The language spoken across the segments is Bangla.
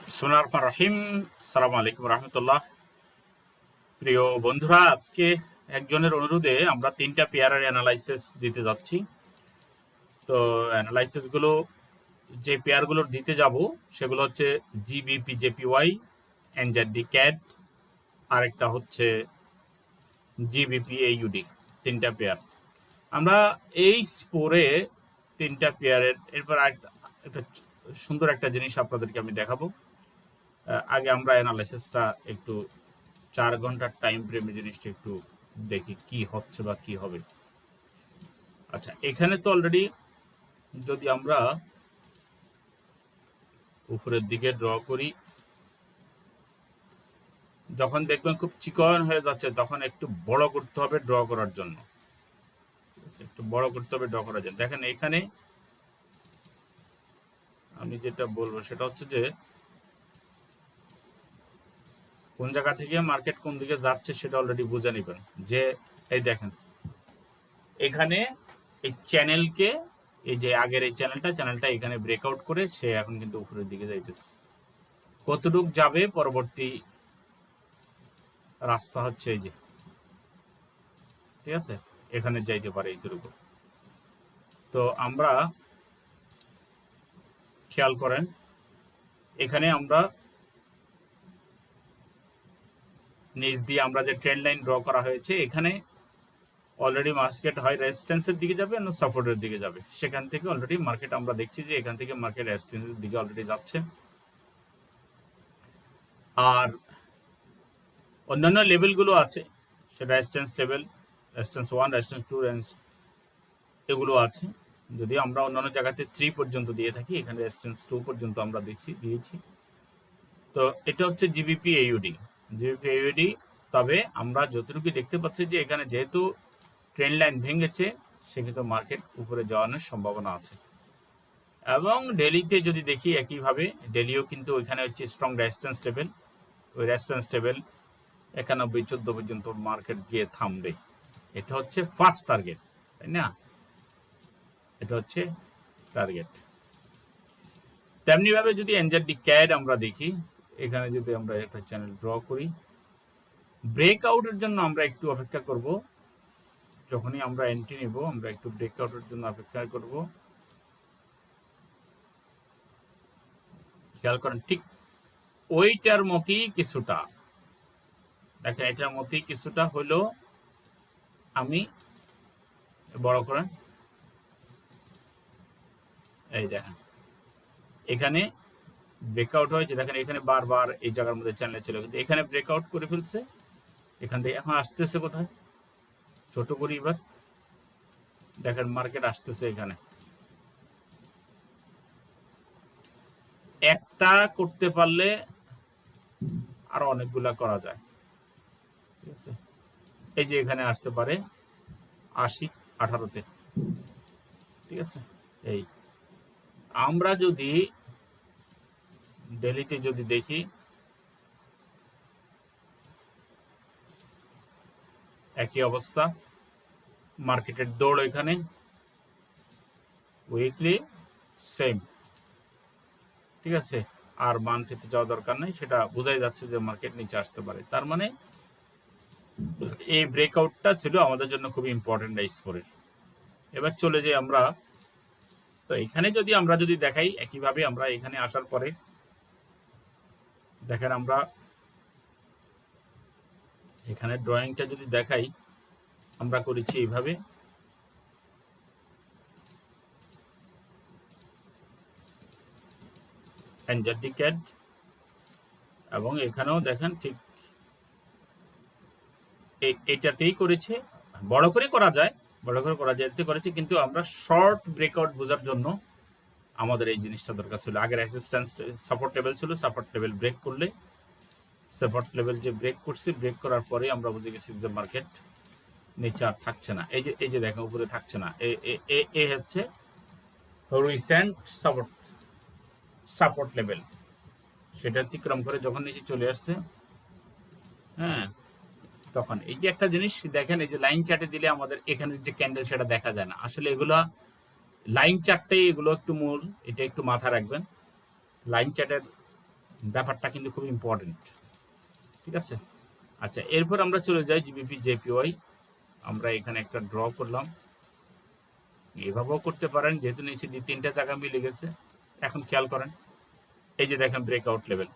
বিসমিল্লাহির রহমানির রহিম। আসসালামু আলাইকুম রহমতুল্লাহ। প্রিয় বন্ধুরা, আজকে একজনের অনুরোধে আমরা 3টা পেয়ারের অ্যানালাইসিস দিতে যাচ্ছি। তো অ্যানালাইসিসগুলো যে পেয়ারগুলো দিতে যাব সেগুলো হচ্ছে জিবিপি জেপিওয়াই, এনজেডি ক্যাড, আরেকটা হচ্ছে জিবিপি এইউডি। 3টা পেয়ার আমরা এই পরে 3টা পেয়ারের এরপর একটা সুন্দর একটা জিনিস আপনাদেরকে আমি দেখাবো। আগে আমরা অ্যানালাইসিসটা একটু 4 ঘন্টার টাইম ফ্রেমে জিনিসটা একটু দেখি কি হচ্ছে বা কি হবে। আচ্ছা, এখানে তো অলরেডি যদি আমরা উপরের দিকে ড্র করি, যখন দেখবেন খুব চিকন হয়ে যাচ্ছে তখন একটু বড় করতে হবে ড্র করার জন্য। ঠিক আছে, একটু বড় করতে হবে ড্র করার জন্য। দেখেন এখানে আমি যেটা বলবো সেটা হচ্ছে যে কোন জায়গা থেকে মার্কেট কোন দিকে যাচ্ছে সেটা অলরেডি বুঝে নেবেন। যে এই দেখেন এখানে এই চ্যানেলকে, এই যে আগের এই চ্যানেলটা এখানে ব্রেকআউট করে সে এখন কিন্তু উপরের দিকে যাইতেছে। কতটুক যাবে পরবর্তী রাস্তা হচ্ছে এই যে, ঠিক আছে, এখানে যাইতে পারে এইটুকু। তো আমরা খেয়াল করেন এখানে আমরা নিচ দিয়ে আমরা যে ট্রেন্ড লাইন ড্র করা হয়েছে, এখানে অলরেডি মার্কেট হয় রেজিস্ট্যান্সের দিকে যাবে না সাপোর্টের দিকে যাবে। সেখান থেকে অলরেডি মার্কেট আমরা দেখছি যে এখান থেকে মার্কেট রেজিস্ট্যান্সের দিকে অলরেডি যাচ্ছে। আর অন্যান্য লেভেলগুলো আছে, সেটা resistance level, resistance 1, resistance 2 range এগুলো আছে। যদি আমরা অন্যান্য জায়গাতে 3 পর্যন্ত দিয়ে থাকি, এখানে রেজিস্ট্যান্স 2 পর্যন্ত আমরা দিয়েছি। তো এটা হচ্ছে জিবিপি এইউডি। তবে আমরা যতটুকু দেখতে পাচ্ছি যে এখানে যেহেতু ট্রেন্ড লাইন ভেঙেছে, সেক্ষেত্রে মার্কেট উপরে যাওয়ানোর সম্ভাবনা আছে। এবং ডেলিতে যদি দেখি একইভাবে, ডেলিও কিন্তু ওইখানে হচ্ছে স্ট্রং রেজিস্ট্যান্স লেভেল। ওই রেজিস্ট্যান্স লেভেল 91-14 পর্যন্ত মার্কেট গিয়ে থামবে। এটা হচ্ছে ফার্স্ট টার্গেট, তাই না? এটা হচ্ছে টার্গেট। তেমনিভাবে যদি এনজেডি ক্যাড আমরা দেখি, এখানে যদি আমরা একটা চ্যানেল ড্র করি, ব্রেকআউটের জন্য আমরা একটু অপেক্ষা করব। যখনই আমরা এন্ট্রি নিব আমরা একটু ব্রেকআউটের জন্য অপেক্ষা করব। খেয়াল করেন ঠিক ওইটার মতই কিছুটা, দেখেন এটার মতই কিছুটা হলো। আমি বড় করেন, এই দেখেন এখানে ব্রেকআউট হয়েছে। দেখেন এখানে বারবার এই জায়গার মধ্যে চ্যানেল ছিল, কিন্তু এখানে ব্রেকআউট করে ফেলছে। এখান থেকে এখন আসতেছে কোথায়, ছোট করি এবার, দেখেন মার্কেট আসতেছে এখানে। একটা করতে পারলে আরো অনেকগুলা করা যায়, ঠিক আছে। এই যে এখানে আসতে পারে 80-18-তে, ঠিক আছে। এই আমরা যদি ডেলিতে যদি দেখি, একই অবস্থা, মার্কেটের দৌড় এখানে, উইকলি সেম, ঠিক আছে। আর মান্থলিতে যাওয়া দরকার নাই, সেটা বোঝাই যাচ্ছে যে মার্কেট নিচে আসতে পারে। তার মানে এই ব্রেকআউটটা ছিল আমাদের জন্য খুব ইম্পর্টেন্ট এই স্কোরের। এবার চলে যাই আমরা, তো এখানে যদি আমরা যদি দেখাই একইভাবে, আমরা এখানে আসার পরে দেখেন আমরা এখানে ড্রয়িংটা যদি দেখাই, আমরা করেছি এইভাবে। এনজেডি ক্যাড, এবং এখানেও দেখেন ঠিক এটাতেই করেছে। বড় করে করা যায়, বড় করে করা যেতে করেছে, কিন্তু আমরা শর্ট ব্রেকআউট বোঝার জন্য আমাদের এই জিনিসটা দরকার ছিল। আগের রেজিস্ট্যান্স সাপোর্ট লেভেল ছিল, সাপোর্ট লেভেল ব্রেক করলে, সাপোর্ট লেভেল যে ব্রেক করছি, ব্রেক করার পরে আমরা বুঝে গেছি যে মার্কেট নিচে আর থাকছে না। এই যে দেখেন উপরে থাকছে না, এ হচ্ছে রিসেন্ট সাপোর্ট লেভেল। সেটা অতিক্রম করে যখন নিচে চলে আসছে, হ্যাঁ, তখন এই যে একটা জিনিস দেখেন, এই যে লাইন চার্টে দিলে আমাদের এখানের যে ক্যান্ডেল সেটা দেখা যায় না। আসলে এগুলো লাইন চার্টটাই, এগুলো একটু মূল, এটা একটু মাথা রাখবেন। লাইন চার্টের ব্যাপারটা কিন্তু খুব ইম্পর্টেন্ট, ঠিক আছে। আচ্ছা, এরপর আমরা চলে যাই জিবিপি জেপিওয়াই। আমরা এখানে একটা ড্র করলাম, এভাবেও করতে পারেন, যেহেতু নিচে 2-3টা জায়গা মিলে গেছে। এখন খেয়াল করেন, এই যে দেখেন ব্রেকআউট লেভেল,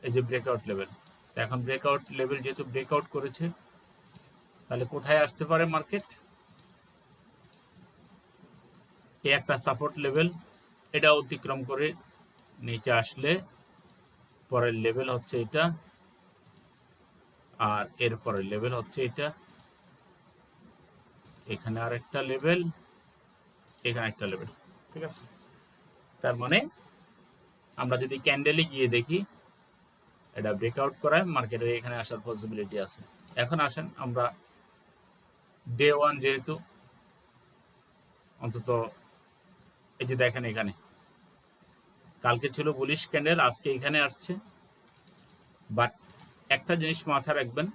এই যে ব্রেকআউট লেভেল। তো এখন ব্রেকআউট লেভেল যেহেতু ব্রেকআউট করেছে, তাহলে কোথায় আসতে পারে মার্কেট? এই একটা সাপোর্ট লেভেল, এটা অতিক্রম করে নিচে আসলে পরের লেভেল হচ্ছে এটা, আর এর পরের লেভেল হচ্ছে এটা। এখানে আর একটা লেভেল, এখানে একটা লেভেল, ঠিক আছে। তার মানে আমরা যদি ক্যান্ডেলে গিয়ে দেখি, এটা ব্রেকআউট করায় মার্কেটের এখানে আসার পসিবিলিটি আছে। এখন আসেন আমরা ডে ওয়ান, যেহেতু অন্তত এই যে দেখেন এখানে কালকে ছিল বুলিশ ক্যান্ডেল, আজকে এখানে আসছে। বাট একটা জিনিস মাথায় রাখবেন,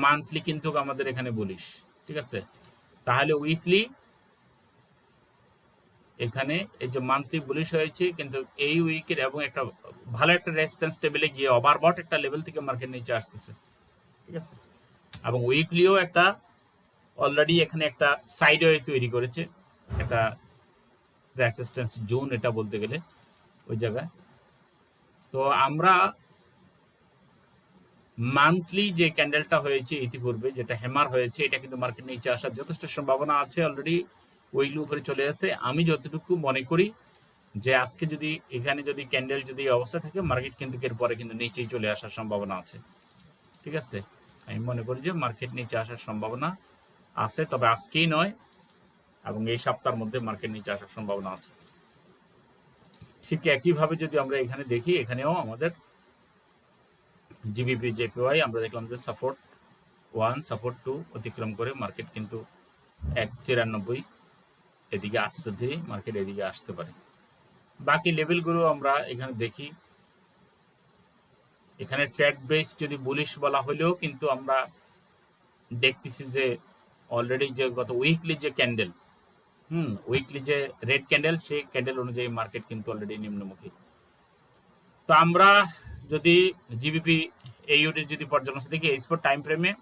মান্থলি কিন্তু আমাদের এখানে বুলিশ, ঠিক আছে। তাহলে উইকলি এখানে এই যে মান্থলি বুলিশ হয়েছে, কিন্তু এই উইকের এবং একটা ভালো একটা রেজিস্ট্যান্স টেবিলে গিয়ে ওভারবট একটা লেভেল থেকে মার্কেট নিচে আসতেছে, ঠিক আছে। এবং উইকলিও একটা অলরেডি এখানে একটা সাইডওয়ে তৈরি করেছে, একটা রেজিস্ট্যান্স জোন এটা বলতে গেলে ওই জায়গায়। তো আমরা মান্থলি যে ক্যান্ডেলটা হয়েছে ইতিপূর্বে, যেটা হ্যামার হয়েছে, এটা কিন্তু মার্কেট নিচে আসার যথেষ্ট সম্ভাবনা আছে। অলরেডি উইকলি উপরে চলে আসে। আমি যতটুকু মনে করি যে আজকে যদি এখানে যদি ক্যান্ডেল যদি অবস্থা থাকে, মার্কেট কিন্তু এর পরে কিন্তু নিচেই চলে আসার সম্ভাবনা আছে, ঠিক আছে। আমি মনে করি যে মার্কেট নিচে আসার সম্ভাবনা আছে, তবে আজকেই নয়, এবং এই সপ্তাহের মধ্যে মার্কেট নিচে আসার সম্ভাবনা আছে। ঠিক একইভাবে যদি আমরা এখানে দেখি, এখানেও আমাদের জিবিপি জেপিওয়াই আমরা দেখলাম যে সাপোর্ট 1 সাপোর্ট 2 অতিক্রম করে মার্কেট কিন্তু 1.93 এদিকে আসতে দিয়ে মার্কেট এদিকে আসতে পারে। বাকি লেভেলগুলো আমরা এখানে দেখি, এখানে ট্রেড বেস যদি বুলিশ বলা হলেও কিন্তু আমরা দেখতেছি যে অলরেডি যে গত উইকলি যে ক্যান্ডেল, উইকলি যে রেড ক্যান্ডেল, সেই ক্যান্ডেল অনুযায়ী মার্কেট কিন্তু অলরেডি নিম্নমুখী। তো আমরা যদি জিবিপি এইউডির যদি পর্যালোচনা দেখি, এই স্পট টাইম ফ্রেমে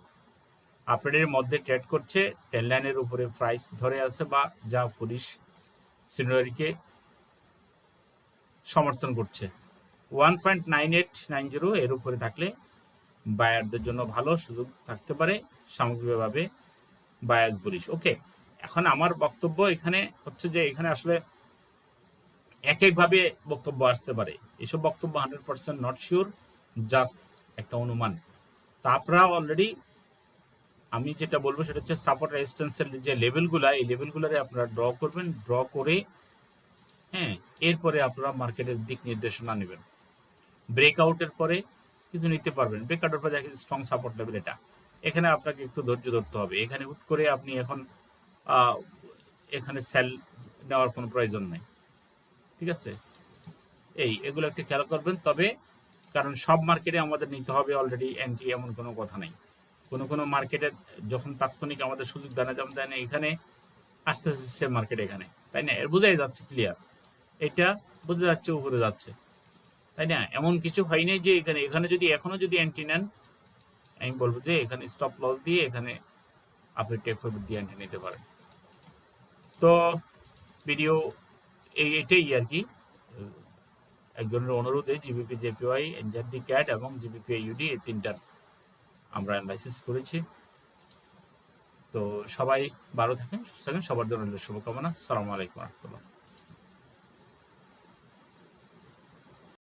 আপনাদের মধ্যে ট্রেড করছে, টেন লাইনের উপরে প্রাইস ধরে আছে, বা যা পুলিশ সিনিয়রিকে সমর্থন করছে। 1.9890 এর উপরে থাকলে বায়ারদের জন্য ভালো সুযোগ থাকতে পারে, সামগ্রিকভাবে বায়াস বুলিশ। ওকে, এখন আমার বক্তব্য এখানে হচ্ছে যে এখানে আসলে এক একভাবে বক্তব্য আসতে পারে। এসব বক্তব্য 100% নট শিওর, জাস্ট একটা অনুমান। তা আপনারা অলরেডি, আমি যেটা বলবো সেটা হচ্ছে সাপোর্ট রেজিস্ট্যান্সের যে লেভেলগুলো, এই লেভেলগুলোরে আপনারা ড্র করবেন, ড্র করে এরপরে আপনারা মার্কেটের দিক নির্দেশনা নেবেন। ব্রেকআউটের পরে কিছু নিতে পারবেন, ব্রেকআউটের পরে দেখেন স্ট্রং সাপোর্ট লেভেল এটা, এখানে আপনাকে একটু ধৈর্য ধরতে হবে। এখানে হুট করে আপনি এখন এখানে সেল নেওয়ার কোনো প্রয়োজন নেই, ঠিক আছে। এগুলো একটু খেয়াল করবেন। তবে কারণ সব মার্কেটে আমাদের নিতে হবে অলরেডি এন্ট্রি, এমন কোনো কথা নেই। কোনো মার্কেটে যখন তাৎক্ষণিক আমাদের সুযোগ দেয় না, যেমন দেয় না এখানে আসতেছে সে মার্কেট এখানে, তাই না, এর বোঝাই যাচ্ছে ক্লিয়ার, এটা বোঝা যাচ্ছে উপরে যাচ্ছে, তাই না। এমন কিছু হয়নি যে এখানে যদি এখনো যদি এন্ট্রি নেন, আমি বলবো যে এখানে স্টপ লস দিয়ে এখানে আপনি টেক প্রফিট দিয়ে এন্ট্রি নিতে পারেন। তো ভিডিও এটাই আর কি, একজনের অনুরোধে জিবিপি জেপিওয়াই, এনজেডি ক্যাট এবং জিবিপি ইউডি, এই তিনটার আমরা অ্যানালাইসিস করেছি। তো সবাই ভালো থাকেন, সুস্থ থাকেন, সবার জন্য শুভকামনা। আসসালামু আলাইকুম রহমতুল্লাহ।